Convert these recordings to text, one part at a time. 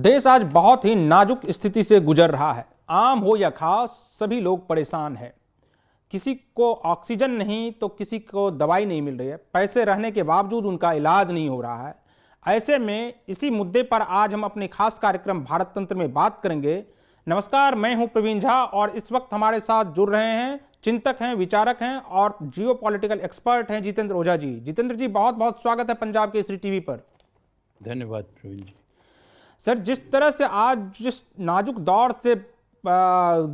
देश आज बहुत ही नाजुक स्थिति से गुजर रहा है। आम हो या खास, सभी लोग परेशान हैं। किसी को ऑक्सीजन नहीं तो किसी को दवाई नहीं मिल रही है। पैसे रहने के बावजूद उनका इलाज नहीं हो रहा है। ऐसे में इसी मुद्दे पर आज हम अपने खास कार्यक्रम भारत तंत्र में बात करेंगे। नमस्कार, मैं हूं प्रवीण झा और इस वक्त हमारे साथ जुड़ रहे हैं चिंतक हैं, विचारक हैं और जियो पॉलिटिकल एक्सपर्ट हैं जितेंद्र ओझा जी। जितेंद्र जी, बहुत बहुत स्वागत है पंजाब केसरी टीवी पर। धन्यवाद प्रवीण जी। सर, जिस तरह से आज जिस नाजुक दौर से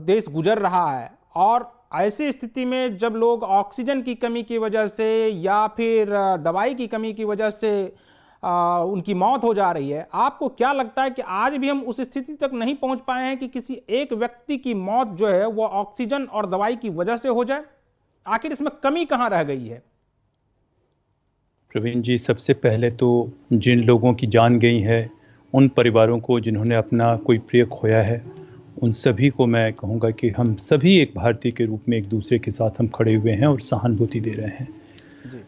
देश गुजर रहा है और ऐसी स्थिति में जब लोग ऑक्सीजन की कमी की वजह से या फिर दवाई की कमी की वजह से उनकी मौत हो जा रही है, आपको क्या लगता है कि आज भी हम उस स्थिति तक नहीं पहुंच पाए हैं कि किसी एक व्यक्ति की मौत जो है वो ऑक्सीजन और दवाई की वजह से हो जाए? आखिर इसमें कमी कहां रह गई है? प्रवीण जी, सबसे पहले तो जिन लोगों की जान गई है, उन परिवारों को जिन्होंने अपना कोई प्रिय खोया है, उन सभी को मैं कहूँगा कि हम सभी एक भारतीय के रूप में एक दूसरे के साथ हम खड़े हुए हैं और सहानुभूति दे रहे हैं।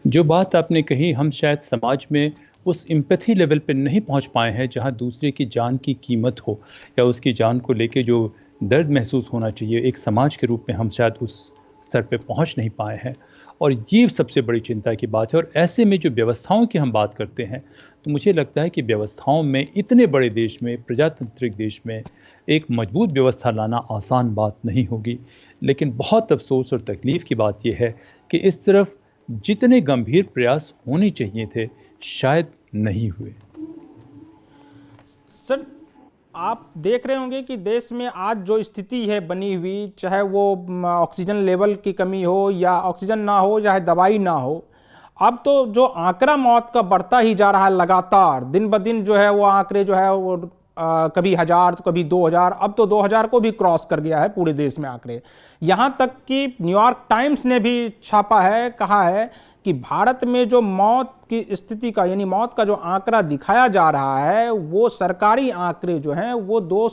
जो बात आपने कही, हम शायद समाज में उस एम्पैथी लेवल पे नहीं पहुंच पाए हैं जहां दूसरे की जान की कीमत हो या उसकी जान को लेके जो दर्द महसूस होना चाहिए, एक समाज के रूप में हम शायद उस स्तर पे पहुंच नहीं पाए हैं और ये सबसे बड़ी चिंता की बात है। और ऐसे में जो व्यवस्थाओं की हम बात करते हैं तो मुझे लगता है कि व्यवस्थाओं में, इतने बड़े देश में, प्रजातांत्रिक देश में एक मजबूत व्यवस्था लाना आसान बात नहीं होगी। लेकिन बहुत अफसोस और तकलीफ़ की बात यह है कि इस तरफ जितने गंभीर प्रयास होने चाहिए थे शायद नहीं हुए। सर, आप देख रहे होंगे कि देश में आज जो स्थिति है बनी हुई, चाहे वो ऑक्सीजन लेवल की कमी हो या ऑक्सीजन ना हो, चाहे दवाई ना हो, अब तो जो आंकड़ा मौत का बढ़ता ही जा रहा है लगातार। दिन ब दिन जो है वो आंकड़े जो है वो कभी 1000 तो कभी 2000, अब तो 2000 को भी क्रॉस कर गया है पूरे देश में आंकड़े। यहाँ तक कि न्यूयॉर्क टाइम्स ने भी छापा है, कहा है कि भारत में जो मौत की स्थिति का, यानी मौत का जो आंकड़ा दिखाया जा रहा है, वो सरकारी आंकड़े जो हैं वो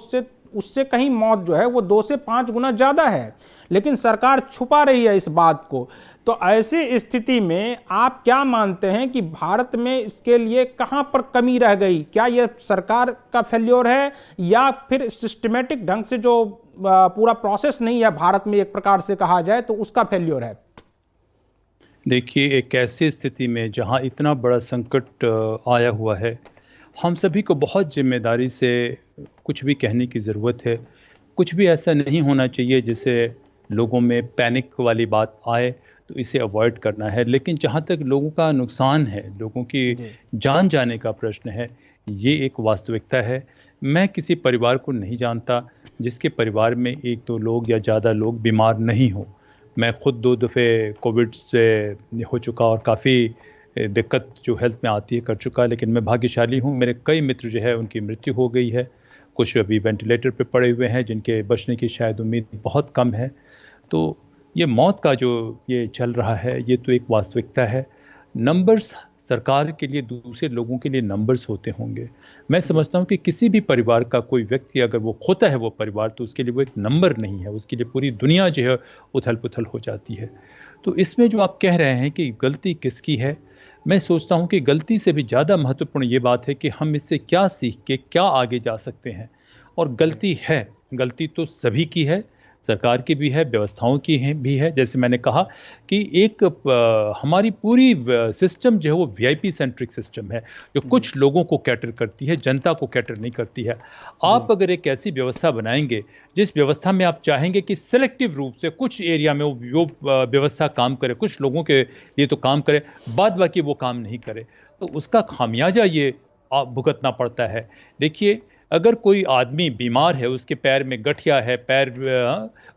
उससे कहीं मौत जो है वो 2 से 5 गुना ज़्यादा है, लेकिन सरकार छुपा रही है इस बात को। तो ऐसी स्थिति में आप क्या मानते हैं कि भारत में इसके लिए कहां पर कमी रह गई? क्या यह सरकार का फेल्योर है या फिर सिस्टमेटिक ढंग से जो पूरा प्रोसेस नहीं है भारत में, एक प्रकार से कहा जाए तो उसका फेल्योर है? देखिए, एक ऐसी स्थिति में जहां इतना बड़ा संकट आया हुआ है, हम सभी को बहुत जिम्मेदारी से कुछ भी कहने की ज़रूरत है। कुछ भी ऐसा नहीं होना चाहिए जिससे लोगों में पैनिक वाली बात आए, तो इसे अवॉइड करना है। लेकिन जहाँ तक लोगों का नुकसान है, लोगों की जान जाने का प्रश्न है, ये एक वास्तविकता है। मैं किसी परिवार को नहीं जानता जिसके परिवार में 1-2 लोग या ज़्यादा लोग बीमार नहीं हो। मैं खुद 2 दफ़े कोविड से हो चुका और काफ़ी दिक्कत जो हेल्थ में आती है कर चुका, लेकिन मैं भाग्यशाली हूँ। मेरे कई मित्र जो है उनकी मृत्यु हो गई है, कुछ अभी वेंटिलेटर पे पड़े हुए हैं जिनके बचने की शायद उम्मीद बहुत कम है। तो ये मौत का जो ये चल रहा है, ये तो एक वास्तविकता है। नंबर्स सरकार के लिए, दूसरे लोगों के लिए नंबर्स होते होंगे। मैं समझता हूँ कि किसी भी परिवार का कोई व्यक्ति अगर वो खोता है वो परिवार, तो उसके लिए वो एक नंबर नहीं है, उसके लिए पूरी दुनिया जो है उथल पुथल हो जाती है। तो इसमें जो आप कह रहे हैं कि गलती किसकी है, मैं सोचता हूँ कि गलती से भी ज़्यादा महत्वपूर्ण ये बात है कि हम इससे क्या सीख के क्या आगे जा सकते हैं। और गलती तो सभी की है, सरकार की भी है, व्यवस्थाओं की भी है। जैसे मैंने कहा कि एक हमारी पूरी सिस्टम जो है वो वीआईपी सेंट्रिक सिस्टम है, जो कुछ लोगों को कैटर करती है, जनता को कैटर नहीं करती है। आप अगर एक ऐसी व्यवस्था बनाएंगे जिस व्यवस्था में आप चाहेंगे कि सेलेक्टिव रूप से कुछ एरिया में वो व्यवस्था काम करे, कुछ लोगों के लिए तो काम करे, बाद बाकी वो काम नहीं करे, तो उसका खामियाजा ये भुगतना पड़ता है। देखिए, अगर कोई आदमी बीमार है, उसके पैर में गठिया है,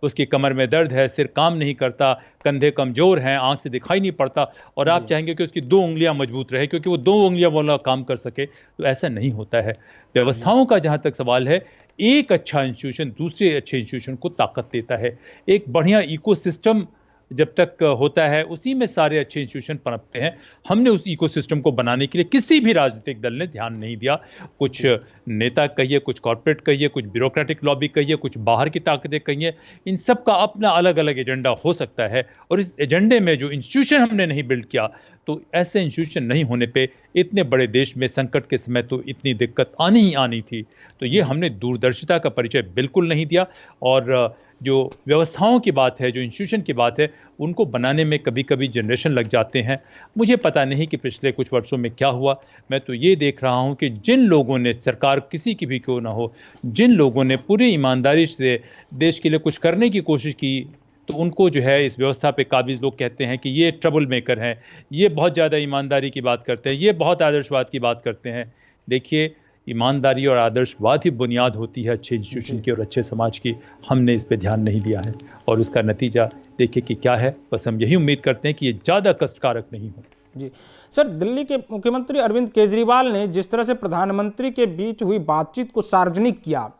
उसकी कमर में दर्द है, सिर काम नहीं करता, कंधे कमजोर हैं, आंख से दिखाई नहीं पड़ता, और आप चाहेंगे कि उसकी 2 उंगलियां मजबूत रहे क्योंकि वो 2 उंगलियां वाला काम कर सके, तो ऐसा नहीं होता है। व्यवस्थाओं का जहां तक सवाल है, एक अच्छा इंस्टीट्यूशन दूसरे अच्छे इंस्टीट्यूशन को ताकत देता है। एक बढ़िया इकोसिस्टम जब तक होता है, उसी में सारे अच्छे इंस्टीट्यूशन पनपते हैं। हमने उस इकोसिस्टम को बनाने के लिए किसी भी राजनीतिक दल ने ध्यान नहीं दिया। कुछ नेता कहिए, कुछ कॉर्पोरेट कहिए, कुछ ब्यूरोक्रेटिक लॉबी कहिए, कुछ बाहर की ताकतें कहिए, इन सब का अपना अलग अलग एजेंडा हो सकता है, और इस एजेंडे में जो इंस्टीट्यूशन हमने नहीं बिल्ड किया, तो ऐसे इंस्टीट्यूशन नहीं होने पे इतने बड़े देश में संकट के समय तो इतनी दिक्कत आनी ही आनी थी। तो ये हमने दूरदर्शिता का परिचय बिल्कुल नहीं दिया। और जो व्यवस्थाओं की बात है, जो इंस्टीट्यूशन की बात है, उनको बनाने में कभी कभी जनरेशन लग जाते हैं। मुझे पता नहीं कि पिछले कुछ वर्षों में क्या हुआ। मैं तो ये देख रहा हूं कि जिन लोगों ने, सरकार किसी की भी क्यों ना हो, जिन लोगों ने पूरी ईमानदारी से देश के लिए कुछ करने की कोशिश की, तो उनको जो है इस व्यवस्था पे काबिज लोग कहते हैं कि ये ट्रबल मेकर हैं, ये बहुत ज़्यादा ईमानदारी की बात करते हैं, ये बहुत आदर्शवाद की बात करते हैं। देखिए, ईमानदारी और आदर्शवाद ही बुनियाद होती है अच्छे इंस्टीट्यूशन की और अच्छे समाज की। हमने इस पे ध्यान नहीं दिया है, और उसका नतीजा देखिए कि क्या है। बस हम यही उम्मीद करते हैं कि ये ज़्यादा कष्टकारक नहीं हो। जी सर, दिल्ली के मुख्यमंत्री अरविंद केजरीवाल ने जिस तरह से प्रधानमंत्री के बीच हुई बातचीत को सार्वजनिक किया,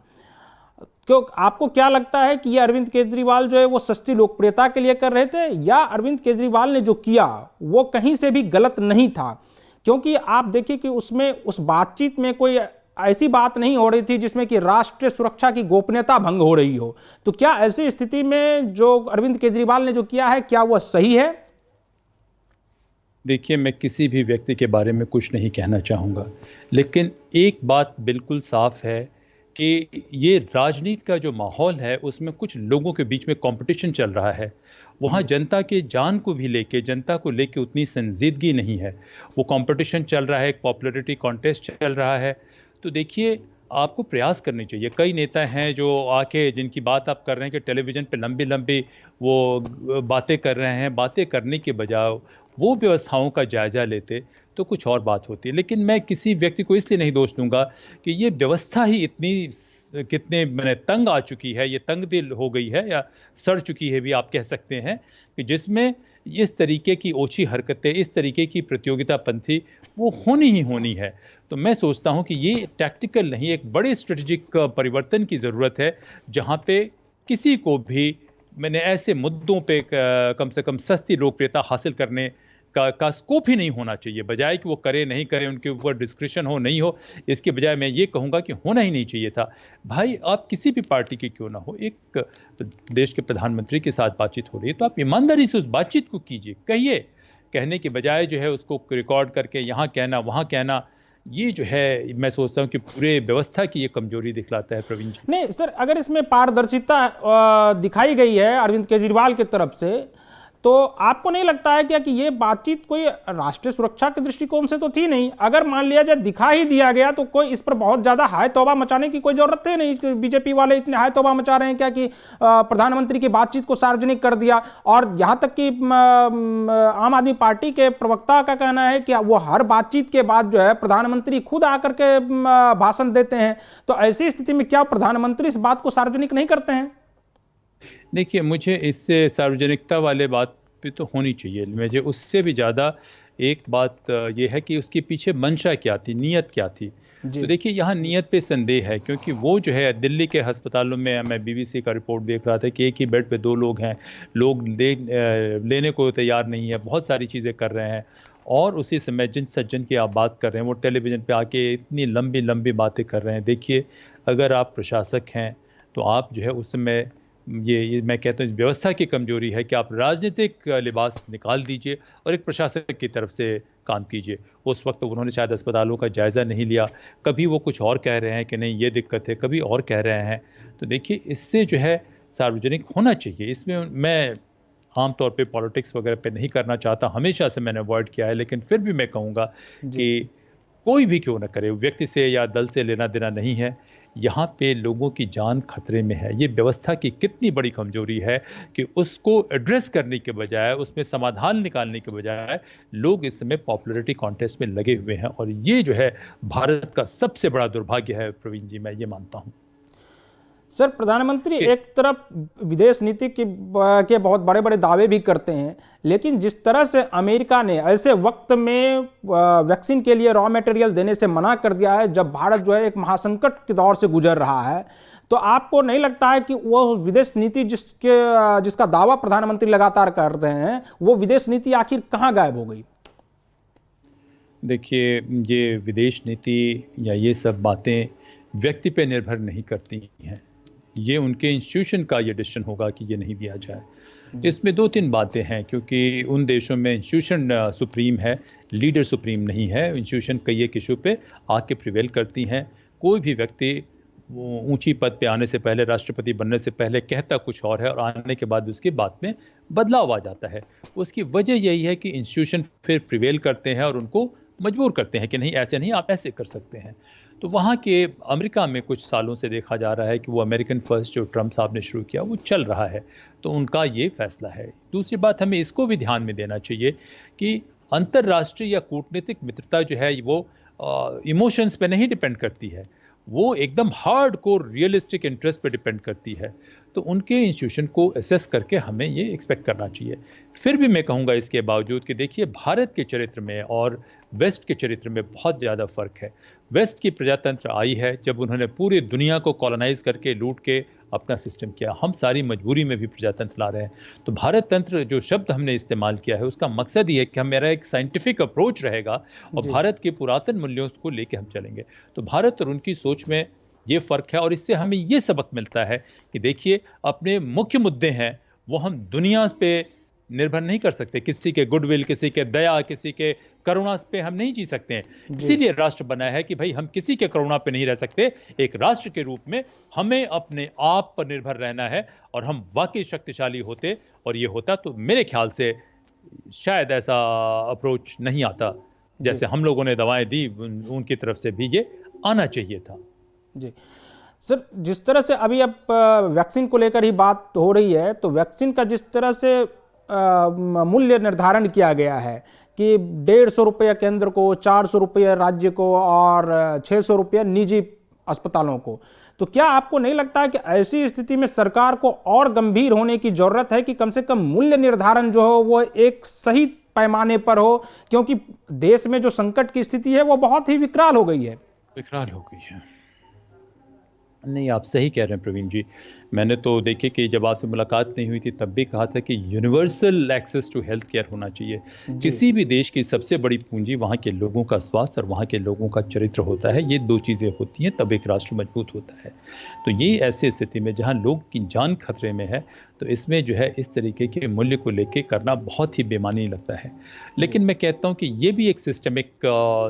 क्यों आपको क्या लगता है कि ये अरविंद केजरीवाल जो है वो सस्ती लोकप्रियता के लिए कर रहे थे, या अरविंद केजरीवाल ने जो किया वो कहीं से भी गलत नहीं था? क्योंकि आप देखिए कि उसमें, उस बातचीत में कोई ऐसी बात नहीं हो रही थी जिसमें कि राष्ट्रीय सुरक्षा की गोपनीयता भंग हो रही हो। तो क्या ऐसी स्थिति में जो अरविंद केजरीवाल ने जो किया है, क्या वह सही है? देखिए, मैं किसी भी व्यक्ति के बारे में कुछ नहीं कहना चाहूँगा, लेकिन एक बात बिल्कुल साफ है कि ये राजनीति का जो माहौल है, उसमें कुछ लोगों के बीच में कंपटीशन चल रहा है। वहाँ जनता के जान को भी लेके, जनता को लेके उतनी संजीदगी नहीं है। वो कंपटीशन चल रहा है, एक पॉपुलैरिटी कॉन्टेस्ट चल रहा है। तो देखिए, आपको प्रयास करने चाहिए। कई नेता हैं जो आके, जिनकी बात आप कर रहे हैं कि टेलीविज़न पे लंबी लंबी वो बातें कर रहे हैं, बातें करने के बजाय वो व्यवस्थाओं का जायज़ा लेते तो कुछ और बात होती है। लेकिन मैं किसी व्यक्ति को इसलिए नहीं दोष दूंगा कि ये व्यवस्था ही इतनी कितने मैंने तंग आ चुकी है, ये तंग दिल हो गई है, या सड़ चुकी है भी आप कह सकते हैं, कि जिसमें इस तरीके की ओछी हरकतें, इस तरीके की प्रतियोगितापंथी वो होनी ही होनी है। तो मैं सोचता हूं कि ये टैक्टिकल नहीं, एक बड़े स्ट्रेटेजिक परिवर्तन की ज़रूरत है, जहां पे किसी को भी मैंने ऐसे मुद्दों पे कम से कम सस्ती लोकप्रियता हासिल करने का स्कोप ही नहीं होना चाहिए। बजाय कि वो करे नहीं करे, उनके ऊपर डिस्क्रिशन हो नहीं हो, इसके बजाय मैं ये कहूँगा कि होना ही नहीं चाहिए था। भाई, आप किसी भी पार्टी के क्यों ना हो, एक देश के प्रधानमंत्री के साथ बातचीत हो रही है तो आप ईमानदारी से उस बातचीत को कीजिए, कहिए। कहने के बजाय जो है उसको रिकॉर्ड करके यहाँ कहना वहाँ कहना, ये जो है मैं सोचता हूँ कि पूरे व्यवस्था की ये कमजोरी दिखलाता है। प्रवीण जी, नहीं सर, अगर इसमें पारदर्शिता दिखाई गई है अरविंद केजरीवाल की तरफ से, तो आपको नहीं लगता है क्या कि ये बातचीत कोई राष्ट्रीय सुरक्षा के दृष्टिकोण से तो थी नहीं? अगर मान लिया जाए दिखा ही दिया गया तो कोई इस पर बहुत ज्यादा हाय तौबा मचाने की कोई जरूरत है नहीं। बीजेपी वाले इतने हाय तौबा मचा रहे हैं क्या कि प्रधानमंत्री की बातचीत को सार्वजनिक कर दिया, और यहां तक कि आम आदमी पार्टी के प्रवक्ता का कहना है कि वो हर बातचीत के बाद जो है प्रधानमंत्री खुद आकर के भाषण देते हैं। तो ऐसी स्थिति में क्या प्रधानमंत्री इस बात को सार्वजनिक नहीं करते हैं? देखिए, मुझे इससे सार्वजनिकता वाले बात पे तो होनी चाहिए, मुझे उससे भी ज़्यादा एक बात ये है कि उसके पीछे मंशा क्या थी, नीयत क्या थी। तो देखिए, यहाँ नीयत पे संदेह है, क्योंकि वो जो है दिल्ली के अस्पतालों में, मैं बीबीसी का रिपोर्ट देख रहा था कि एक ही बेड पे 2 लोग हैं, लोग लेने को तैयार नहीं है, बहुत सारी चीज़ें कर रहे हैं, और उसी समय जिन सज्जन की आप बात कर रहे हैं वो टेलीविज़न पे आके इतनी लंबी लंबी बातें कर रहे हैं। देखिए, अगर आप प्रशासक हैं तो आप जो है उस समय, ये मैं कहता हूँ व्यवस्था की कमजोरी है कि आप राजनीतिक लिबास निकाल दीजिए और एक प्रशासक की तरफ से काम कीजिए। उस वक्त उन्होंने शायद अस्पतालों का जायज़ा नहीं लिया, कभी वो कुछ और कह रहे हैं कि नहीं ये दिक्कत है, कभी और कह रहे हैं। तो देखिए, इससे जो है सार्वजनिक होना चाहिए। इसमें मैं आमतौर पे पॉलिटिक्स वगैरह पे नहीं करना चाहता, हमेशा से मैंने अवॉइड किया है, लेकिन फिर भी मैं कहूँगा कि कोई भी क्यों ना करे, व्यक्ति से या दल से लेना देना नहीं है, यहाँ पे लोगों की जान खतरे में है। ये व्यवस्था की कितनी बड़ी कमजोरी है कि उसको एड्रेस करने के बजाय, उसमें समाधान निकालने के बजाय लोग इस समय पॉपुलैरिटी कॉन्टेस्ट में लगे हुए हैं, और ये जो है भारत का सबसे बड़ा दुर्भाग्य है। प्रवीण जी, मैं ये मानता हूँ। सर, प्रधानमंत्री एक तरफ विदेश नीति के बहुत बड़े बड़े दावे भी करते हैं, लेकिन जिस तरह से अमेरिका ने ऐसे वक्त में वैक्सीन के लिए रॉ मटेरियल देने से मना कर दिया है, जब भारत जो है एक महासंकट के दौर से गुजर रहा है, तो आपको नहीं लगता है कि वो विदेश नीति जिसका दावा प्रधानमंत्री लगातार कर रहे हैं, वो विदेश नीति आखिर कहाँ गायब हो गई? देखिए, ये विदेश नीति या ये सब बातें व्यक्ति पे निर्भर नहीं करती हैं। ये उनके इंस्टीट्यूशन का ये डिसीजन होगा कि ये नहीं दिया जाए। इसमें 2-3 बातें हैं, क्योंकि उन देशों में इंस्टीट्यूशन सुप्रीम है, लीडर सुप्रीम नहीं है। इंस्टीट्यूशन कई एक इशू पे आके प्रिवेल करती हैं। कोई भी व्यक्ति वो ऊंची पद पे आने से पहले, राष्ट्रपति बनने से पहले कहता कुछ और है और आने के बाद उसकी बात में बदलाव आ जाता है। उसकी वजह यही है कि इंस्टीट्यूशन फिर प्रिवेल करते हैं और उनको मजबूर करते हैं कि नहीं, ऐसे नहीं, आप ऐसे कर सकते हैं। तो वहाँ के अमेरिका में कुछ सालों से देखा जा रहा है कि वो अमेरिकन फर्स्ट जो ट्रम्प साहब ने शुरू किया वो चल रहा है, तो उनका ये फैसला है। दूसरी बात, हमें इसको भी ध्यान में देना चाहिए कि अंतर्राष्ट्रीय या कूटनीतिक मित्रता जो है वो इमोशंस पे नहीं डिपेंड करती है, वो एकदम हार्ड कोर रियलिस्टिक इंटरेस्ट पे डिपेंड करती है। तो उनके इंस्टीट्यूशन को असेस करके हमें ये एक्सपेक्ट करना चाहिए। फिर भी मैं कहूँगा इसके बावजूद कि देखिए, भारत के चरित्र में और वेस्ट के चरित्र में बहुत ज़्यादा फर्क है। वेस्ट की प्रजातंत्र आई है जब उन्होंने पूरी दुनिया को कॉलोनाइज करके लूट के अपना सिस्टम किया। हम सारी मजबूरी में भी प्रजातंत्र ला रहे हैं। तो भारत तंत्र जो शब्द हमने इस्तेमाल किया है उसका मकसद ये है कि मेरा एक साइंटिफिक अप्रोच रहेगा और भारत के पुरातन मूल्यों को लेके हम चलेंगे। तो भारत और उनकी सोच में ये फ़र्क है और इससे हमें ये सबक मिलता है कि देखिए, अपने मुख्य मुद्दे हैं वो हम दुनिया पे निर्भर नहीं कर सकते। किसी के गुडविल, किसी के दया, किसी के करुणा पे हम नहीं जी सकते हैं। इसीलिए राष्ट्र बना है कि भाई हम किसी के करुणा पे नहीं रह सकते। एक राष्ट्र के रूप में हमें अपने आप पर निर्भर रहना है और हम वाकई शक्तिशाली होते और ये होता तो मेरे ख्याल से शायद ऐसा अप्रोच नहीं आता जैसे हम लोगों ने दवाएं दी, उनकी तरफ से भी ये आना चाहिए था। जी सर, जिस तरह से अभी अब वैक्सीन को लेकर ही बात हो रही है, तो वैक्सीन का जिस तरह से मूल्य निर्धारण किया गया है कि 150 रुपये केंद्र को, 400 रुपये राज्य को और 600 रुपये निजी अस्पतालों को, तो क्या आपको नहीं लगता है कि ऐसी स्थिति में सरकार को और गंभीर होने की जरूरत है कि कम से कम मूल्य निर्धारण जो हो वो एक सही पैमाने पर हो, क्योंकि देश में जो संकट की स्थिति है वो बहुत ही विकराल हो गई है। विकराल हो गई है। नहीं, आप सही कह रहे हैं प्रवीण जी। मैंने तो देखिए कि जब आपसे मुलाकात नहीं हुई थी तब भी कहा था कि universal access to health care होना चाहिए। किसी भी देश की सबसे बड़ी पूंजी वहाँ के लोगों का स्वास्थ्य और वहाँ के लोगों का चरित्र होता है। ये 2 चीज़ें होती हैं तब एक राष्ट्र मजबूत होता है। तो ये ऐसी स्थिति में जहाँ लोग की जान खतरे में है, तो इसमें जो है इस तरीके के मूल्य को लेके करना बहुत ही बेमानी लगता है। लेकिन मैं कहता हूँ कि ये भी एक सिस्टमिक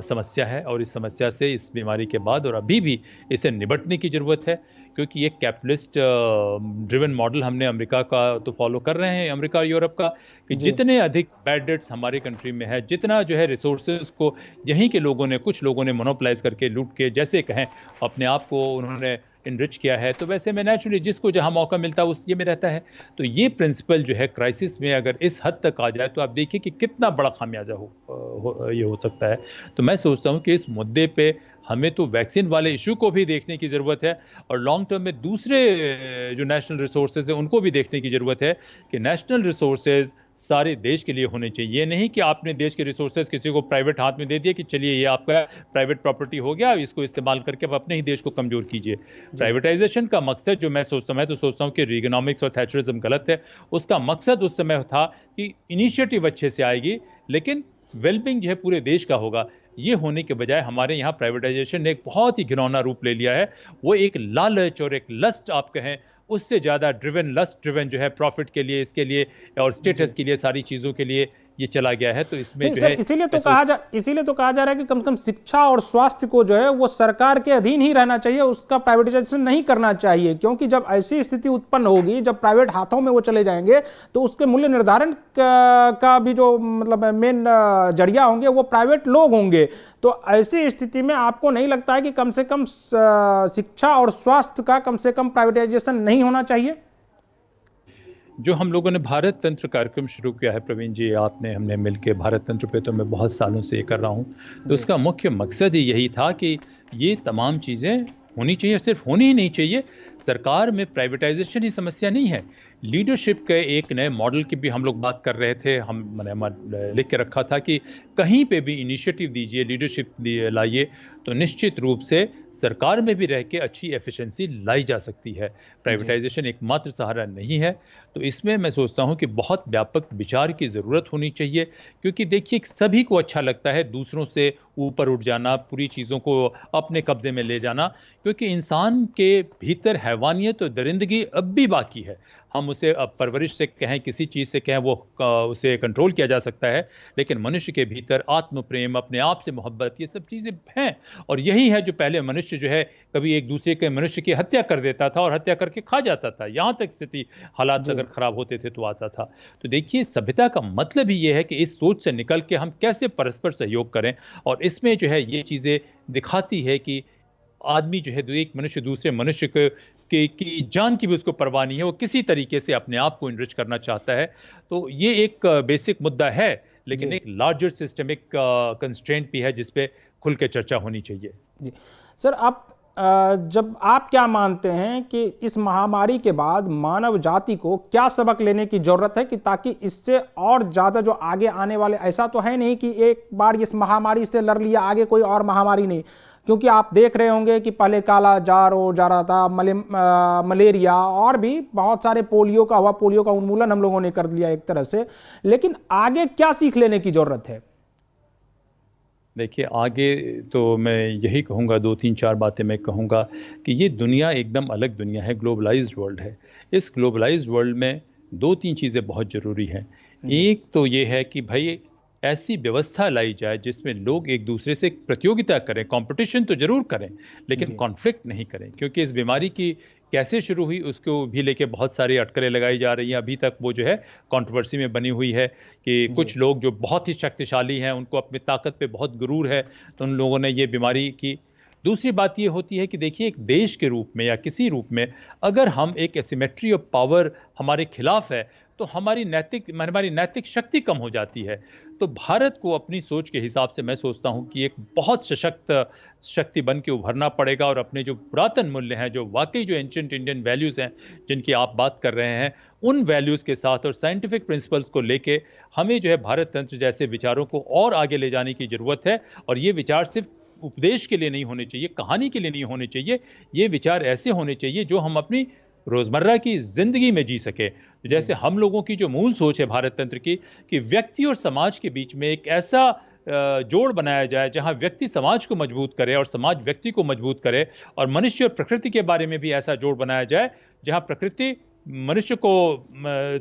समस्या है और इस समस्या से, इस बीमारी के बाद और अभी भी इसे निपटने की ज़रूरत है, क्योंकि ये कैपिटलिस्ट ड्रिवन मॉडल हमने अमेरिका का तो फॉलो कर रहे हैं, अमेरिका और यूरोप का, कि जितने अधिक बैड डेट्स हमारे कंट्री में है, जितना जो है रिसोर्सेज को यहीं के लोगों ने, कुछ लोगों ने मोनोपलाइज करके लूट के, जैसे कहें अपने आप को उन्होंने इनरिच किया है, तो वैसे में नेचुरली जिसको जहां मौका मिलता है उस ये में रहता है। तो ये प्रिंसिपल जो है क्राइसिस में अगर इस हद तक आ जाए तो आप देखिए कि कितना बड़ा खामियाजा ये हो सकता है। तो मैं सोचता हूं कि इस मुद्दे पे हमें तो वैक्सीन वाले इशू को भी देखने की ज़रूरत है और लॉन्ग टर्म में दूसरे जो नेशनल रिसोर्सेज हैं उनको भी देखने की ज़रूरत है कि नेशनल रिसोर्सेज सारे देश के लिए होने चाहिए। ये नहीं कि आपने देश के रिसोर्सेज किसी को प्राइवेट हाथ में दे दिए कि चलिए ये आपका प्राइवेट प्रॉपर्टी हो गया, इसको इस्तेमाल करके आप अपने ही देश को कमज़ोर कीजिए। प्राइवेटाइजेशन का मकसद जो मैं तो सोचता हूँ कि रीगनॉमिक्स और थैचरिज्म गलत है। उसका मकसद उस समय था कि इनिशिएटिव अच्छे से आएगी लेकिन वेलबिंग जो है पूरे देश का होगा। ये होने के बजाय हमारे यहाँ प्राइवेटाइजेशन ने एक बहुत ही घिनौना रूप ले लिया है। वो एक लालच और एक लस्ट आप कहें, उससे ज़्यादा लस्ट ड्रिवन जो है प्रॉफिट के लिए, इसके लिए और स्टेटस के लिए, सारी चीज़ों के लिए ये चला गया है। तो इसमें जो है इसीलिए तो कहा जा रहा है कि कम से कम शिक्षा और स्वास्थ्य को जो है वो सरकार के अधीन ही रहना चाहिए, उसका प्राइवेटाइजेशन नहीं करना चाहिए, क्योंकि जब ऐसी स्थिति उत्पन्न होगी, जब प्राइवेट हाथों में वो चले जाएंगे तो उसके मूल्य निर्धारण का भी जो मतलब मेन जरिया होंगे वो प्राइवेट लोग होंगे। तो ऐसी स्थिति में आपको नहीं लगता है कि कम से कम शिक्षा और स्वास्थ्य का कम से कम प्राइवेटाइजेशन नहीं होना चाहिए? जो हम लोगों ने भारत तंत्र कार्यक्रम शुरू किया है प्रवीण जी, हमने मिलकर भारत तंत्र पे तो मैं बहुत सालों से ये कर रहा हूँ, तो उसका मुख्य मकसद ही यही था कि ये तमाम चीज़ें होनी चाहिए। सिर्फ होनी ही नहीं चाहिए, सरकार में प्राइवेटाइजेशन ही समस्या नहीं है, लीडरशिप के एक नए मॉडल की भी हम लोग बात कर रहे थे। मैंने लिख के रखा था कि कहीं पे भी इनिशिएटिव दीजिए, लीडरशिप लाइए, तो निश्चित रूप से सरकार में भी रह के अच्छी एफिशिएंसी लाई जा सकती है। प्राइवेटाइजेशन एकमात्र सहारा नहीं है। तो इसमें मैं सोचता हूं कि बहुत व्यापक विचार की ज़रूरत होनी चाहिए, क्योंकि देखिए सभी को अच्छा लगता है दूसरों से ऊपर उठ जाना, पूरी चीज़ों को अपने कब्जे में ले जाना, क्योंकि इंसान के भीतर हैवानियत और दरिंदगी अब भी बाकी है। हम उसे अब परवरिश से कहें, किसी चीज़ से कहें, वो उसे कंट्रोल किया जा सकता है, लेकिन मनुष्य के भीतर आत्म प्रेम, अपने आप से मोहब्बत, ये सब चीज़ें हैं। और यही है जो पहले मनुष्य जो है कभी एक दूसरे के मनुष्य की हत्या कर देता था और हत्या करके खा जाता था, यहाँ तक स्थिति हालात अगर खराब होते थे तो आता था। तो देखिए सभ्यता का मतलब ही ये है कि इस सोच से निकल के हम कैसे परस्पर सहयोग करें, और इसमें जो है ये चीज़ें दिखाती है कि आदमी जो है एक मनुष्य दूसरे मनुष्य की जान की भी उसको परवाह नहीं है, वो किसी तरीके से अपने आप को इनरिच करना चाहता है। तो ये एक बेसिक मुद्दा है, लेकिन एक लार्जर सिस्टमिक कंस्ट्रेंट भी है जिस पे खुल के चर्चा होनी चाहिए। जी सर, आप जब आप क्या मानते हैं कि इस महामारी के बाद मानव जाति को क्या सबक लेने की जरूरत है कि ताकि इससे और ज्यादा जो आगे आने वाले, ऐसा तो है नहीं कि एक बार इस महामारी से लड़ लिया, आगे कोई और महामारी नहीं, क्योंकि आप देख रहे होंगे कि पहले काला जार हो जा रहा था, मलेरिया और भी बहुत सारे, पोलियो का हुआ, पोलियो का उन्मूलन हम लोगों ने कर लिया एक तरह से, लेकिन आगे क्या सीख लेने की जरूरत है? देखिए आगे तो मैं यही कहूँगा, 2-3-4 बातें मैं कहूँगा कि ये दुनिया एकदम अलग दुनिया है, ग्लोबलाइज्ड वर्ल्ड है। इस ग्लोबलाइज्ड वर्ल्ड में 2-3 चीज़ें बहुत ज़रूरी हैं। एक तो ये है कि भाई ऐसी व्यवस्था लाई जाए जिसमें लोग एक दूसरे से प्रतियोगिता करें, कंपटीशन तो जरूर करें, लेकिन कॉन्फ्लिक्ट नहीं करें, क्योंकि इस बीमारी की कैसे शुरू हुई उसको भी लेके बहुत सारी अटकलें लगाई जा रही हैं। अभी तक वो जो है कंट्रोवर्सी में बनी हुई है कि कुछ लोग जो बहुत ही शक्तिशाली हैं, उनको अपनी ताकत पे बहुत गुरूर है, तो उन लोगों ने ये बीमारी की। दूसरी बात ये होती है कि देखिए एक देश के रूप में या किसी रूप में अगर हम एक एसिमेट्री ऑफ पावर हमारे खिलाफ है, तो हमारी नैतिक शक्ति कम हो जाती है। तो भारत को अपनी सोच के हिसाब से मैं सोचता हूं कि एक बहुत सशक्त शक्ति बन के उभरना पड़ेगा, और अपने जो पुरातन मूल्य हैं, जो वाकई जो एंशिएंट इंडियन वैल्यूज़ हैं जिनकी आप बात कर रहे हैं, उन वैल्यूज़ के साथ और साइंटिफिक प्रिंसिपल्स को लेके हमें जो है भारत तंत्र जैसे विचारों को और आगे ले जाने की ज़रूरत है। और ये विचार सिर्फ उपदेश के लिए नहीं होने चाहिए, कहानी के लिए नहीं होने चाहिए, ये विचार ऐसे होने चाहिए जो हम अपनी रोजमर्रा की जिंदगी में जी सके। जैसे हम लोगों की जो मूल सोच है भारत तंत्र की, कि व्यक्ति और समाज के बीच में एक ऐसा जोड़ बनाया जाए जहां व्यक्ति समाज को मजबूत करे और समाज व्यक्ति को मजबूत करे, और मनुष्य और प्रकृति के बारे में भी ऐसा जोड़ बनाया जाए जहां प्रकृति मनुष्य को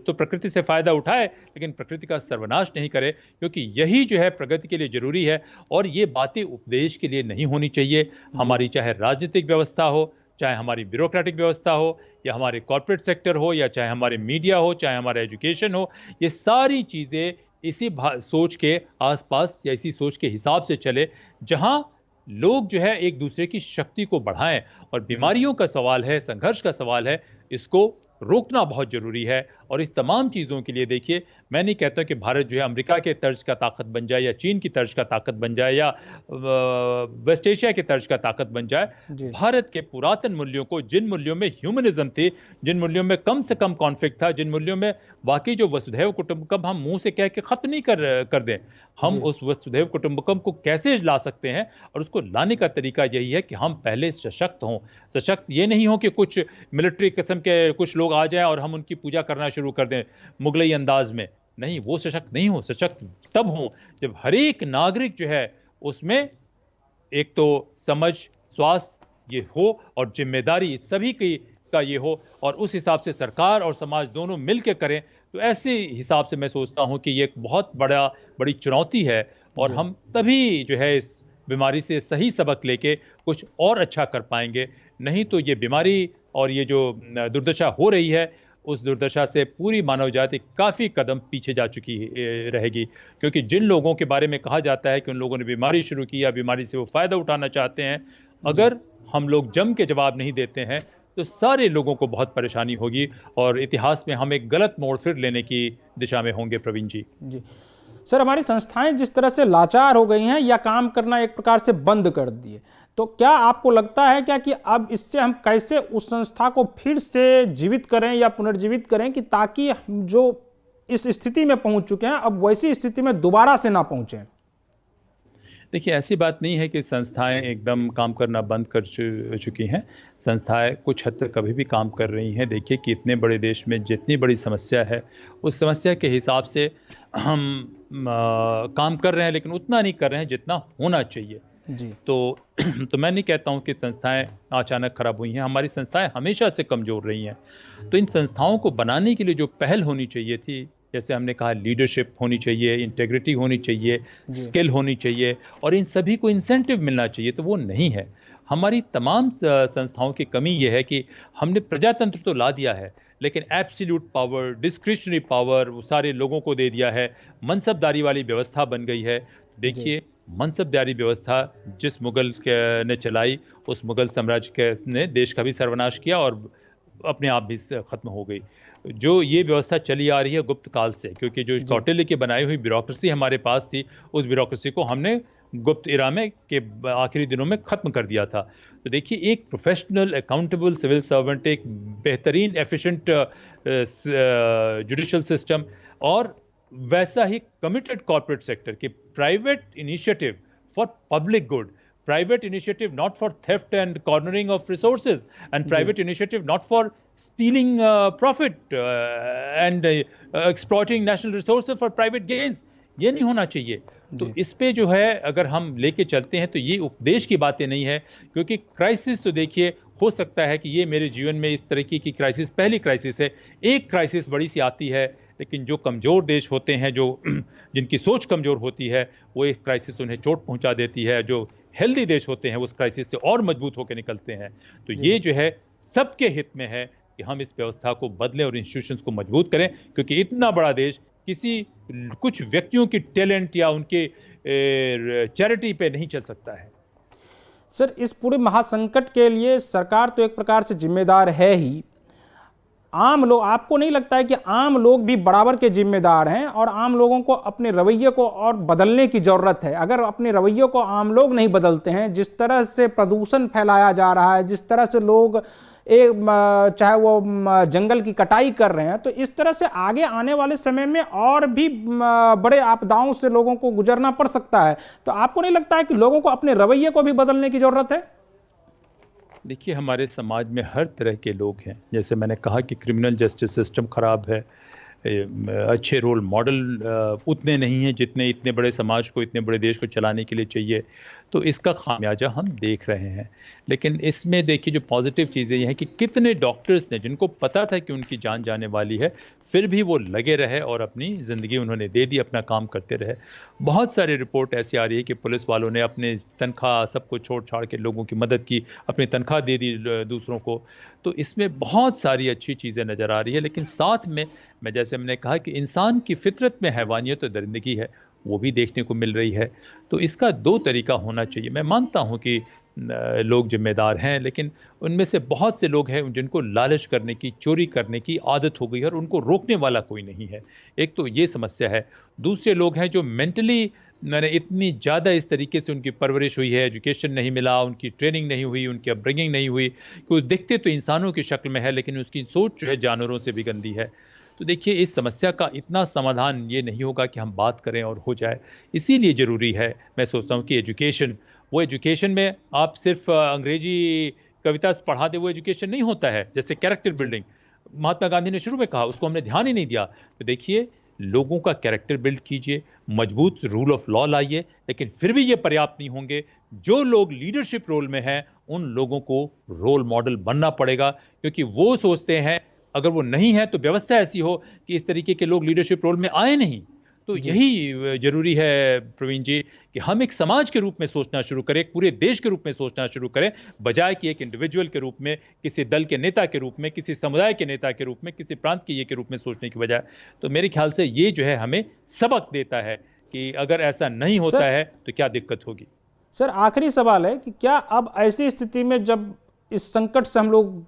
तो प्रकृति से फायदा उठाए, लेकिन प्रकृति का सर्वनाश नहीं करे, क्योंकि यही जो है प्रगति के लिए जरूरी है। और ये बातें उपदेश के लिए नहीं होनी चाहिए। हमारी चाहे राजनीतिक व्यवस्था हो, चाहे हमारी ब्यूरोक्रेटिक व्यवस्था हो, या हमारे कॉर्पोरेट सेक्टर हो, या चाहे हमारे मीडिया हो, चाहे हमारा एजुकेशन हो, ये सारी चीज़ें इसी सोच के आसपास या इसी सोच के हिसाब से चले जहां लोग जो है एक दूसरे की शक्ति को बढ़ाएं। और बीमारियों का सवाल है, संघर्ष का सवाल है, इसको रोकना बहुत जरूरी है। और इस तमाम चीज़ों के लिए देखिए, मैं नहीं कहता कि भारत जो है अमेरिका के तर्ज का ताकत बन जाए, या चीन की तर्ज का ताकत बन जाए, या वेस्ट एशिया के तर्ज का ताकत बन जाए। भारत के पुरातन मूल्यों को, जिन मूल्यों में ह्यूमनिज्म थी, जिन मूल्यों में कम से कम कॉन्फ्लिक्ट था, जिन मूल्यों में वाकई जो वसुधैव कुटुंबकम हम मुंह से कह के खत्म नहीं कर दें, हम उस वसुधैव कुटुंबकम को कैसे ला सकते हैं? और उसको लाने का तरीका यही है कि हम पहले सशक्त हों। सशक्त ये नहीं हो कि कुछ मिलिट्री किस्म के कुछ लोग आ जाएं और हम उनकी पूजा करना शुरू कर दें मुगलई अंदाज में। नहीं, वो सशक्त नहीं हो। सशक्त तब हो जब हर एक नागरिक जो है उसमें एक तो समझ, स्वास्थ्य ये हो, और जिम्मेदारी सभी की का ये हो, और उस हिसाब से सरकार और समाज दोनों मिलकर करें। तो ऐसे हिसाब से मैं सोचता हूं कि ये एक बहुत बड़ी चुनौती है, और हम तभी जो है इस बीमारी से सही सबक लेके कुछ और अच्छा कर पाएंगे। नहीं तो ये बीमारी और ये जो दुर्दशा हो रही है, उस दुर्दशा से पूरी मानव जाति काफ़ी कदम पीछे जा चुकी रहेगी। क्योंकि जिन लोगों के बारे में कहा जाता है कि उन लोगों ने बीमारी शुरू की या बीमारी से वो फ़ायदा उठाना चाहते हैं, अगर हम लोग जम के जवाब नहीं देते हैं तो सारे लोगों को बहुत परेशानी होगी, और इतिहास में हम एक गलत मोड़ फिर लेने की दिशा में होंगे। प्रवीण जी सर, हमारी संस्थाएं जिस तरह से लाचार हो गई हैं या काम करना एक प्रकार से बंद कर दिए, तो क्या आपको लगता है क्या कि अब इससे हम कैसे उस संस्था को फिर से जीवित करें या पुनर्जीवित करें कि ताकि जो इस स्थिति में पहुंच चुके हैं अब वैसी स्थिति में दोबारा से ना पहुंचे? देखिए, ऐसी बात नहीं है कि संस्थाएं एकदम काम करना बंद कर चुकी हैं। संस्थाएं कुछ हद तक अभी भी काम कर रही हैं। देखिए कि इतने बड़े देश में जितनी बड़ी समस्या है, उस समस्या के हिसाब से हम काम कर रहे हैं, लेकिन उतना नहीं कर रहे हैं जितना होना चाहिए। जी। तो तो मैं नहीं कहता हूं कि संस्थाएं अचानक खराब हुई हैं। हमारी संस्थाएं हमेशा से कमजोर रही हैं। तो इन संस्थाओं को बनाने के लिए जो पहल होनी चाहिए थी, जैसे हमने कहा, लीडरशिप होनी चाहिए, इंटेग्रिटी होनी चाहिए, जी। स्किल होनी चाहिए, और इन सभी को इंसेंटिव मिलना चाहिए, तो वो नहीं है। हमारी तमाम संस्थाओं की कमी ये है कि हमने प्रजातंत्र तो ला दिया है, लेकिन एब्सोल्यूट पावर, डिस्क्रिशनरी पावर वो सारे लोगों को दे दिया है। मनसबदारी वाली व्यवस्था बन गई है। जी। देखिए, मनसबदारी व्यवस्था जिस ने चलाई, उस मुगल साम्राज्य ने देश का भी सर्वनाश किया और अपने आप भी खत्म हो गई। जो ये व्यवस्था चली आ रही है गुप्त काल से, क्योंकि जो जी। कौटिल्य की बनाई हुई ब्यूरोक्रेसी हमारे पास थी, उस ब्यूरोक्रेसी को हमने गुप्त इरा में के आखिरी दिनों में खत्म कर दिया था। तो देखिए, एक प्रोफेशनल अकाउंटेबल सिविल सर्वेंट, एक बेहतरीन एफिशिएंट जुडिशियल सिस्टम, और वैसा ही कमिटेड कॉर्पोरेट सेक्टर कि private initiative for public good, private initiative not for theft and cornering of resources, and जी। private initiative not for stealing profit and exploiting national resources for private gains. ये नहीं होना चाहिए। तो जी। इस पे जो है, अगर हम लेके चलते हैं तो ये उपदेश की बातें नहीं है, क्योंकि क्राइसिस तो देखिए, हो सकता है कि ये मेरे जीवन में इस तरीके की क्राइसिस पहली क्राइसिस है। एक क्राइसिस बड़ी सी आती है, लेकिन जो कमज़ोर देश होते हैं, जो जिनकी सोच कमज़ोर होती है, वो एक क्राइसिस उन्हें चोट पहुंचा देती है। जो हेल्दी देश होते हैं, उस क्राइसिस से और मजबूत होकर निकलते हैं। तो जी। ये जो है, सबके हित में है कि हम इस व्यवस्था को बदलें और इंस्टीट्यूशंस को मजबूत करें, क्योंकि इतना बड़ा देश किसी कुछ व्यक्तियों की टैलेंट या उनके चैरिटी पे नहीं चल सकता है। सर, इस पूरे महासंकट के लिए सरकार तो एक प्रकार से जिम्मेदार है ही, आम लोग, आपको नहीं लगता है कि आम लोग भी बराबर के जिम्मेदार हैं और आम लोगों को अपने रवैये को और बदलने की जरूरत है? अगर अपने रवैये को आम लोग नहीं बदलते हैं, जिस तरह से प्रदूषण फैलाया जा रहा है, जिस तरह से लोग चाहे वो जंगल की कटाई कर रहे हैं, तो इस तरह से आगे आने वाले समय में और भी बड़े आपदाओं से लोगों को गुजरना पड़ सकता है। तो आपको नहीं लगता है कि लोगों को अपने रवैये को भी बदलने की जरूरत है? देखिए, हमारे समाज में हर तरह के लोग हैं। जैसे मैंने कहा कि क्रिमिनल जस्टिस सिस्टम खराब है, अच्छे रोल मॉडल उतने नहीं हैं जितने इतने बड़े समाज को, इतने बड़े देश को चलाने के लिए चाहिए। तो इसका खामियाजा हम देख रहे हैं। लेकिन इसमें देखिए, जो पॉजिटिव चीज़ें ये हैं कि कितने डॉक्टर्स ने, जिनको पता था कि उनकी जान जाने वाली है, फिर भी वो लगे रहे और अपनी ज़िंदगी उन्होंने दे दी, अपना काम करते रहे। बहुत सारी रिपोर्ट ऐसी आ रही है कि पुलिस वालों ने अपने तनख्वाह सबको छोड़ छाड़ के लोगों की मदद की, अपनी तनख्वाह दे दी दूसरों को। तो इसमें बहुत सारी अच्छी चीज़ें नज़र आ रही है। लेकिन साथ में, जैसे हमने कहा कि इंसान की फितरत में हैवानियत और दरिंदगी है, वो भी देखने को मिल रही है। तो इसका दो तरीका होना चाहिए। मैं मानता हूं कि लोग जिम्मेदार हैं, लेकिन उनमें से बहुत से लोग हैं जिनको लालच करने की, चोरी करने की आदत हो गई है और उनको रोकने वाला कोई नहीं है। एक तो ये समस्या है। दूसरे लोग हैं जो मेंटली, मैंने इतनी ज़्यादा इस तरीके से उनकी परवरिश हुई है, एजुकेशन नहीं मिला, उनकी ट्रेनिंग नहीं हुई, उनकी अपब्रिंगिंग नहीं हुई, कि दिखते तो इंसानों की शक्ल में है, लेकिन उसकी सोच जो है जानवरों से भी गंदी है। तो देखिए, इस समस्या का इतना समाधान ये नहीं होगा कि हम बात करें और हो जाए। इसीलिए ज़रूरी है, मैं सोचता हूँ, कि एजुकेशन, वो एजुकेशन में आप सिर्फ अंग्रेजी कविता पढ़ा दे, वो एजुकेशन नहीं होता है। जैसे कैरेक्टर बिल्डिंग महात्मा गांधी ने शुरू में कहा, उसको हमने ध्यान ही नहीं दिया। तो देखिए, लोगों का कैरेक्टर बिल्ड कीजिए, मजबूत रूल ऑफ लॉ लाइए, लेकिन फिर भी ये पर्याप्त नहीं होंगे। जो लोग लीडरशिप रोल में हैं, उन लोगों को रोल मॉडल बनना पड़ेगा, क्योंकि वो सोचते हैं अगर वो नहीं है तो व्यवस्था ऐसी हो कि इस तरीके के लोग लीडरशिप रोल में आए नहीं। तो जी। यही जरूरी है प्रवीण जी, कि हम एक समाज के रूप में सोचना शुरू करें, एक पूरे देश के रूप में सोचना शुरू करें, बजाय कि एक इंडिविजुअल के रूप में, किसी दल के नेता के रूप में, किसी समुदाय के नेता के रूप में, किसी प्रांत के ये के रूप में सोचने की बजाय। तो मेरे ख्याल से ये जो है हमें सबक देता है कि अगर ऐसा नहीं होता है तो क्या दिक्कत होगी। सर, आखिरी सवाल है कि क्या अब ऐसी स्थिति में, जब इस संकट से हम लोग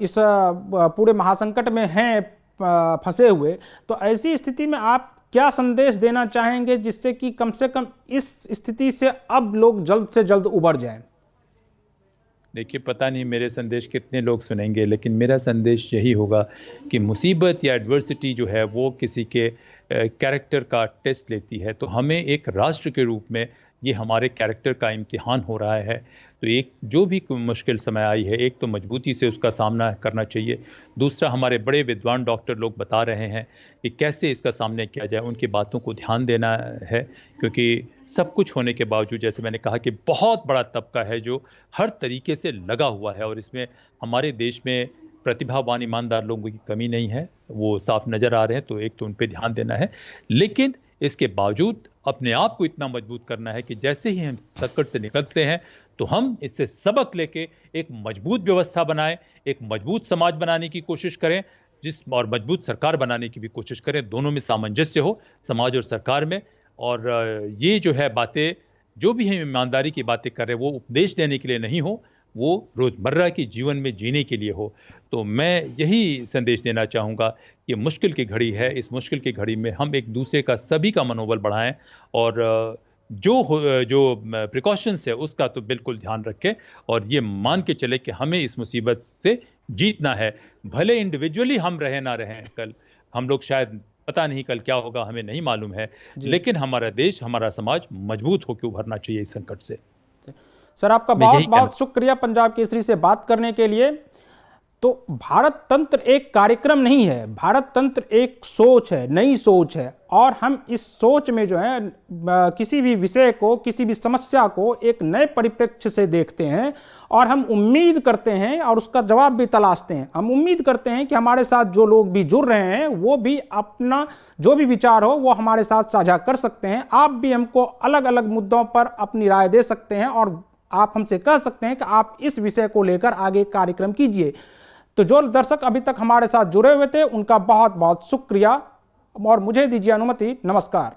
इस पूरे महासंकट में हैं फंसे हुए, तो ऐसी स्थिति में आप क्या संदेश देना चाहेंगे जिससे कि कम से कम इस स्थिति से अब लोग जल्द से जल्द उबर जाएं? देखिए, पता नहीं मेरे संदेश कितने लोग सुनेंगे, लेकिन मेरा संदेश यही होगा कि मुसीबत या एडवर्सिटी जो है वो किसी के कैरेक्टर का टेस्ट लेती है। तो हमें एक राष्ट्र के रूप में ये हमारे कैरेक्टर का इम्तिहान हो रहा है। तो एक जो भी मुश्किल समय आई है, एक तो मजबूती से उसका सामना करना चाहिए। दूसरा, हमारे बड़े विद्वान डॉक्टर लोग बता रहे हैं कि कैसे इसका सामना किया जाए, उनकी बातों को ध्यान देना है। क्योंकि सब कुछ होने के बावजूद, जैसे मैंने कहा, कि बहुत बड़ा तबका है जो हर तरीके से लगा हुआ है, और इसमें हमारे देश में प्रतिभावान ईमानदार लोगों की कमी नहीं है, वो साफ नज़र आ रहे हैं। तो एक तो उन पर ध्यान देना है, लेकिन इसके बावजूद अपने आप को इतना मजबूत करना है कि जैसे ही हम संकट से निकलते हैं तो हम इससे सबक लेके एक मजबूत व्यवस्था बनाएं, एक मजबूत समाज बनाने की कोशिश करें, और मजबूत सरकार बनाने की भी कोशिश करें। दोनों में सामंजस्य हो, समाज और सरकार में। और ये जो है बातें, जो भी हम ईमानदारी की बातें कर रहे हैं, वो उपदेश देने के लिए नहीं हो, वो रोजमर्रा की जीवन में जीने के लिए हो। तो मैं यही संदेश देना चाहूँगा कि मुश्किल की घड़ी है, इस मुश्किल की घड़ी में हम एक दूसरे का, सभी का मनोबल बढ़ाएं, और जो प्रिकॉशंस है उसका तो बिल्कुल ध्यान रखें, और ये मान के चले कि हमें इस मुसीबत से जीतना है। भले इंडिविजुअली हम रहें ना रहें, कल हम लोग शायद, पता नहीं कल क्या होगा, हमें नहीं मालूम है, लेकिन हमारा देश, हमारा समाज मजबूत होकर उभरना चाहिए इस संकट से। सर, आपका बहुत बहुत शुक्रिया पंजाब केसरी से बात करने के लिए। तो भारत तंत्र एक कार्यक्रम नहीं है, भारत तंत्र एक सोच है, नई सोच है, और हम इस सोच में जो है किसी भी विषय को, किसी भी समस्या को एक नए परिप्रेक्ष्य से देखते हैं, और हम उम्मीद करते हैं और उसका जवाब भी तलाशते हैं। हम उम्मीद करते हैं कि हमारे साथ जो लोग भी जुड़ रहे हैं वो भी अपना जो भी विचार हो वो हमारे साथ साझा कर सकते हैं। आप भी हमको अलग अलग मुद्दों पर अपनी राय दे सकते हैं, और आप हमसे कह सकते हैं कि आप इस विषय को लेकर आगे कार्यक्रम कीजिए। तो जो दर्शक अभी तक हमारे साथ जुड़े हुए थे उनका बहुत बहुत शुक्रिया, और मुझे दीजिए अनुमति। नमस्कार।